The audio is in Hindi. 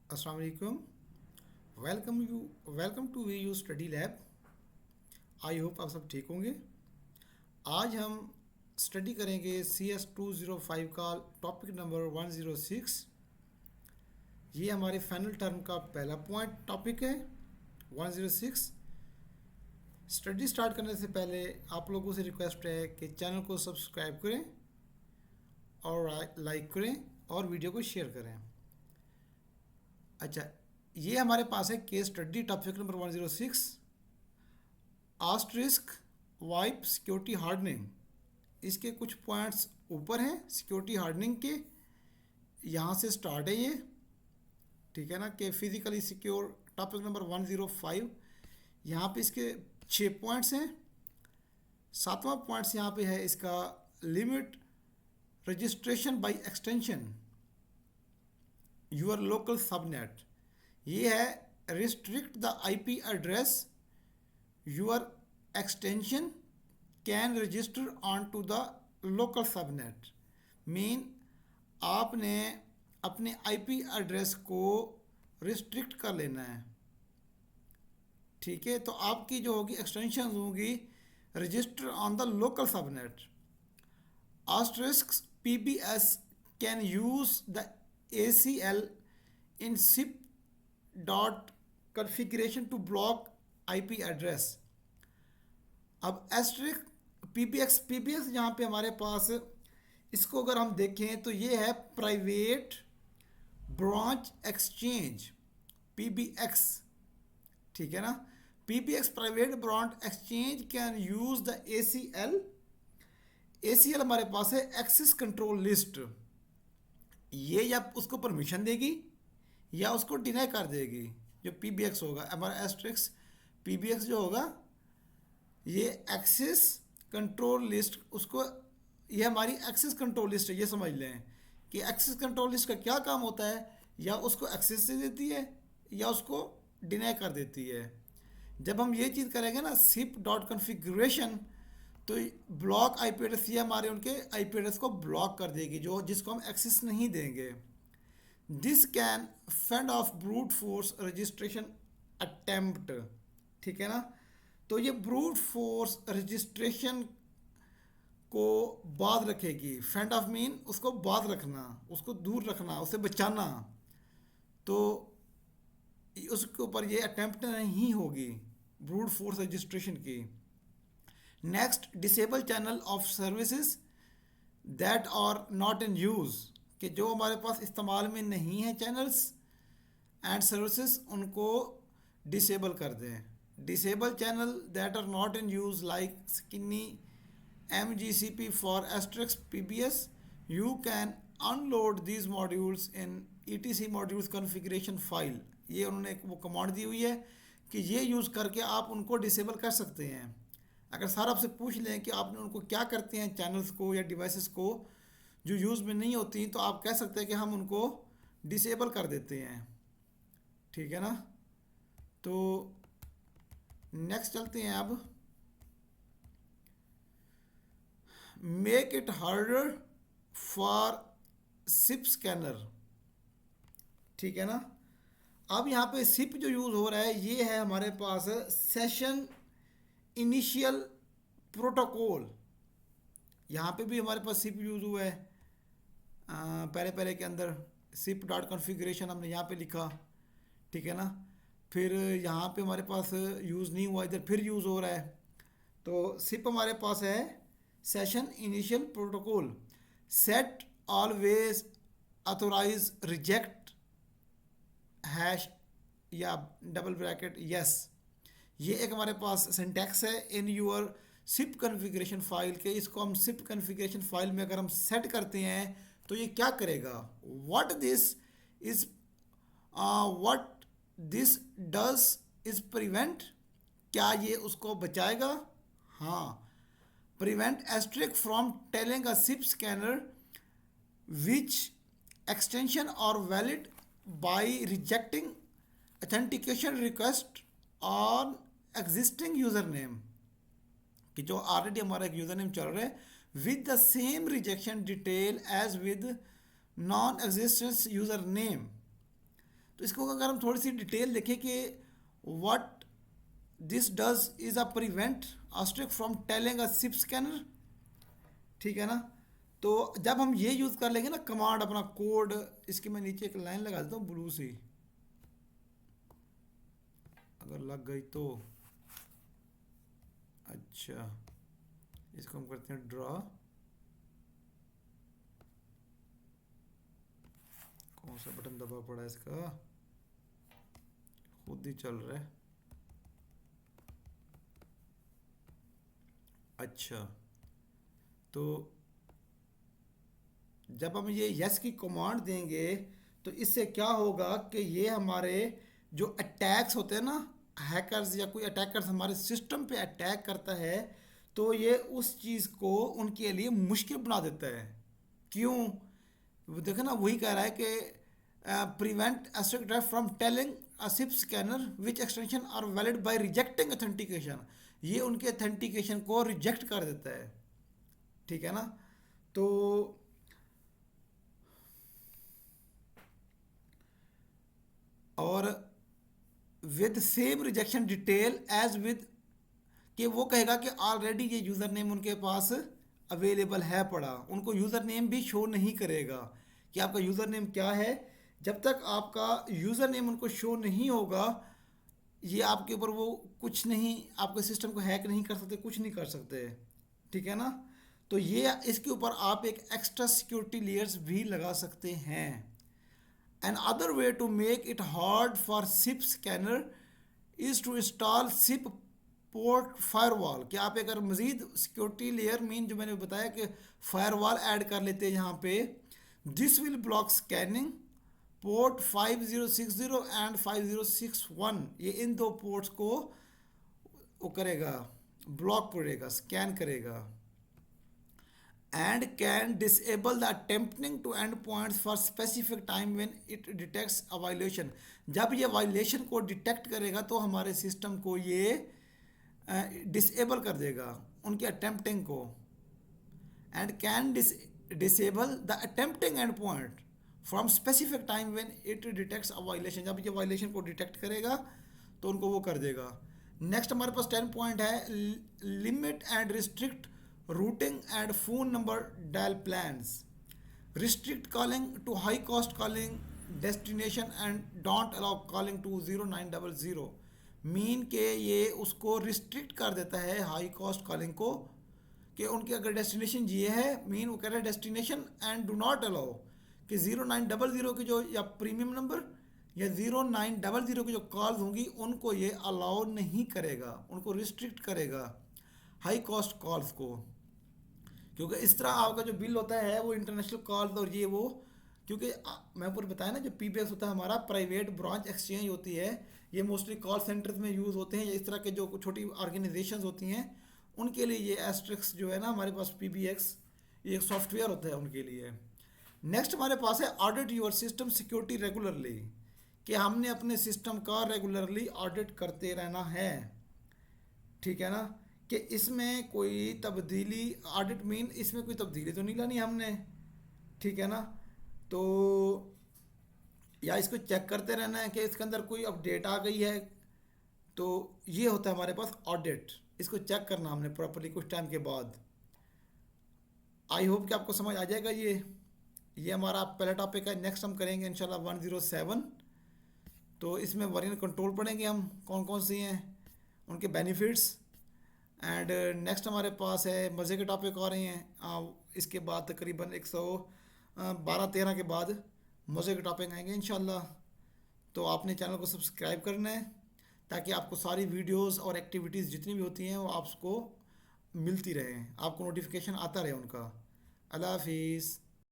अस्सलाम वालेकुम। Welcome to V U study lab. I hope आप सब ठीक होंगे। आज हम स्टडी करेंगे CS 205 का टॉपिक नंबर 106। ये हमारे फाइनल टर्म का पहला पॉइंट टॉपिक है 106। स्टडी स्टार्ट करने से पहले आप लोगों से रिक्वेस्ट है कि चैनल को सब्सक्राइब करें और लाइक करें और वीडियो को शेयर करें। अच्छा, ये हमारे पास है case study topic number 106, Asterisk VoIP security hardening. इसके कुछ पॉइंट्स ऊपर हैं सिक्योरिटी हार्डनिंग के, यहाँ से स्टार्ट है ये, ठीक है ना, कि फिजिकली सिक्योर टॉपिक नंबर 105। यहाँ पे इसके 6 पॉइंट्स हैं। 7वां पॉइंट्स यहाँ पे है इसका limit registration by extension your local subnet. ये है restrict the IP address your extension can register on to the local subnet. Mean आपने अपने आईपी एड्रेस को रिस्ट्रिक्ट कर लेना है, ठीक है। तो आपकी जो होगी एक्सटेंशन होगी register on the local subnet. asterisk PBS can use the ACL in SIP dot configuration to block IP address। अब asterisk PBX यहाँ पे हमारे पास, इसको अगर हम देखें तो ये है प्राइवेट ब्रांच एक्सचेंज PBX, ठीक है ना। PBX private branch exchange can use the ACL हमारे पास है एक्सेस कंट्रोल लिस्ट। ये या उसको परमिशन देगी या उसको डिनाई कर देगी। जो PBX होगा हमारा एस्ट्रिक्स PBX जो होगा ये एक्सेस कंट्रोल लिस्ट, उसको, ये हमारी एक्सेस कंट्रोल लिस्ट है। ये समझ लें कि एक्सेस कंट्रोल लिस्ट का क्या काम होता है, या उसको एक्सेस दे देती है या उसको डिनाई कर देती है। जब हम ये चीज़ करेंगे ना सिप डॉट कन्फिग्रेशन, तो ब्लॉक आईपी एड्रेस, ये हमारे उनके आईपी एड्रेस को ब्लॉक कर देगी जो जिसको हम एक्सेस नहीं देंगे। This can fend of brute force registration attempt, ठीक है ना। तो ये ब्रूट फोर्स रजिस्ट्रेशन को बाद रखेगी। फेंड ऑफ मीन उसको बाद रखना, उसको दूर रखना, उसे बचाना। तो उसके ऊपर ये अटेम्प्ट नहीं होगी ब्रूट फोर्स रजिस्ट्रेशन की। Next, disable channel of services that are not in use, कि जो हमारे पास इस्तेमाल में नहीं है चैनल्स एंड सर्विसेज, उनको डिसेबल कर दें। Disable channel that are not in use like skinny MGCP for asterisk PBS, you can unload these modules in ETC modules configuration file. ये उन्होंने एक वो कमांड दी हुई है कि ये यूज़ करके आप उनको डिसेबल कर सकते हैं। अगर सर आपसे पूछ लें कि आपने उनको क्या करते हैं चैनल्स को या डिवाइसेस को जो यूज़ में नहीं होती, तो आप कह सकते हैं कि हम उनको डिसेबल कर देते हैं, ठीक है ना। तो नेक्स्ट चलते हैं अब, make it harder for SIP scanner, ठीक है ना। अब यहाँ पे सिप जो यूज़ हो रहा है ये है हमारे पास सेशन इनिशियल प्रोटोकॉल। यहाँ पे भी हमारे पास सिप यूज़ हुआ है। पहले के अंदर सिप डॉट कॉन्फ़िगरेशन हमने यहाँ पे लिखा, ठीक है ना। फिर यहाँ पे हमारे पास यूज़ नहीं हुआ, इधर फिर यूज़ हो रहा है। तो सिप हमारे पास है session initial protocol, set always authorize reject hash या डबल ब्रैकेट यस। ये एक हमारे पास सिंटैक्स है in your SIP configuration file के। इसको हम सिप कॉन्फ़िगरेशन फाइल में अगर हम सेट करते हैं तो ये क्या करेगा, what this does is prevent, क्या ये उसको बचाएगा। हाँ, prevent Asterisk from telling a SIP scanner which extension are valid by rejecting authentication request on existing user name, कि जो ऑलरेडी हमारा एक यूज़र नेम चल रहा है with the same rejection detail as with non-existence username। तो इसको अगर हम थोड़ी सी डिटेल देखें कि what this does is a prevent asterisk from telling a SIP scanner, ठीक है ना। तो जब हम ये यूज़ कर लेंगे ना कमांड अपना कोड, इसकी मैं नीचे एक लाइन लगा देता हूँ ब्लू सी, अगर लग गई तो अच्छा, इसको हम करते हैं ड्रॉ, कौन सा बटन दबा पड़ा है इसका, खुद ही चल रहा है। अच्छा, तो जब हम ये यस की कमांड देंगे तो इससे क्या होगा कि ये हमारे जो अटैक्स होते हैं ना, हैकर्स या कोई अटैकर्स हमारे सिस्टम पे अटैक करता है, तो ये उस चीज़ को उनके लिए मुश्किल बना देता है। क्यों? वो देखो ना, वही कह रहा है कि prevent attack from telling a SIP scanner which extension are valid by rejecting authentication, ये उनके ऑथेंटिकेशन को रिजेक्ट कर देता है, ठीक है ना। तो और with same rejection detail as with, कि वो कहेगा कि ऑलरेडी ये यूज़र नेम उनके पास अवेलेबल है पड़ा, उनको यूज़र नेम भी शो नहीं करेगा कि आपका यूज़र नेम क्या है। जब तक आपका यूज़र नेम उनको शो नहीं होगा, ये आपके ऊपर वो कुछ नहीं, आपके सिस्टम को हैक नहीं कर सकते, कुछ नहीं कर सकते, ठीक है ना। तो ये इसके ऊपर आप एक एक्स्ट्रा सिक्योरिटी लेयर्स भी लगा सकते हैं। Another way to make it hard for SIP scanner is to install SIP port firewall, कि आप अगर मज़ीद सिक्योरिटी लेयर मीन जो मैंने बताया कि फायरवॉल ऐड कर लेते हैं यहाँ पे, this will block scanning port 5060 and 5061, ये इन दो पोर्ट्स को वो करेगा, ब्लॉक करेगा, स्कैन करेगा। And can disable the attempting to endpoints for specific time when it detects a violation, जब ये वायलेशन को डिटेक्ट करेगा तो हमारे सिस्टम को ये डिसेबल कर देगा उनके अटेम्प्टिंग को। And can disable the attempting and point from specific time when it detects a violation, जब ये वायलेशन को डिटेक्ट करेगा तो उनको वो कर देगा। नेक्स्ट हमारे पास 10 पॉइंट है, limit and restrict routing and phone number dial plans, restrict calling to high cost calling destination and don't allow calling to 0900, mean के ये उसको रिस्ट्रिक्ट कर देता है हाई कॉस्ट कॉलिंग को, कि उनकी अगर डेस्टिनेशन ये है, मीन वो कह रहा है destination and do not allow, कि 0900 की जो या प्रीमियम नंबर या 0900 की जो कॉल्स होंगी उनको ये अलाउ नहीं करेगा, उनको रिस्ट्रिक्ट करेगा हाई कॉस्ट कॉल्स को। क्योंकि इस तरह आपका जो बिल होता है वो इंटरनेशनल कॉल्स और ये वो, क्योंकि मैं ऊपर बताया ना जो पीबीएक्स होता है हमारा प्राइवेट ब्रांच एक्सचेंज होती है, ये मोस्टली कॉल सेंटर्स में यूज़ होते हैं, या इस तरह के जो छोटी ऑर्गेनाइजेशंस होती हैं उनके लिए ये एस्ट्रिक्स जो है ना हमारे पास पीबीएक्स, ये एक सॉफ्टवेयर होता है उनके लिए। नेक्स्ट हमारे पास है audit your system security regularly, कि हमने अपने सिस्टम का रेगुलरली ऑडिट करते रहना है, ठीक है ना। कि इसमें कोई तब्दीली, ऑडिट मीन इसमें कोई तब्दीली तो नहीं लानी हमने, ठीक है ना। तो या इसको चेक करते रहना है कि इसके अंदर कोई अपडेट आ गई है, तो ये होता है हमारे पास ऑडिट, इसको चेक करना हमने प्रॉपर्ली कुछ टाइम के बाद। आई होप कि आपको समझ आ जाएगा ये हमारा पहला टॉपिक है। नेक्स्ट हम करेंगे इंशाल्लाह 107, तो इसमें वर्जन कंट्रोल पढ़ेंगे हम कौन कौन सी हैं, उनके बेनिफिट्स। एंड नेक्स्ट हमारे पास है मज़े के टॉपिक आ रहे हैं, इसके बाद तकरीबन 112-13 के बाद मज़े के टॉपिक आएंगे इंशाल्लाह। तो आपने चैनल को सब्सक्राइब करना है ताकि आपको सारी वीडियोस और एक्टिविटीज़ जितनी भी होती हैं वो आपको मिलती रहें, आपको नोटिफिकेशन आता रहे उनका। अल्लाह हाफिज़।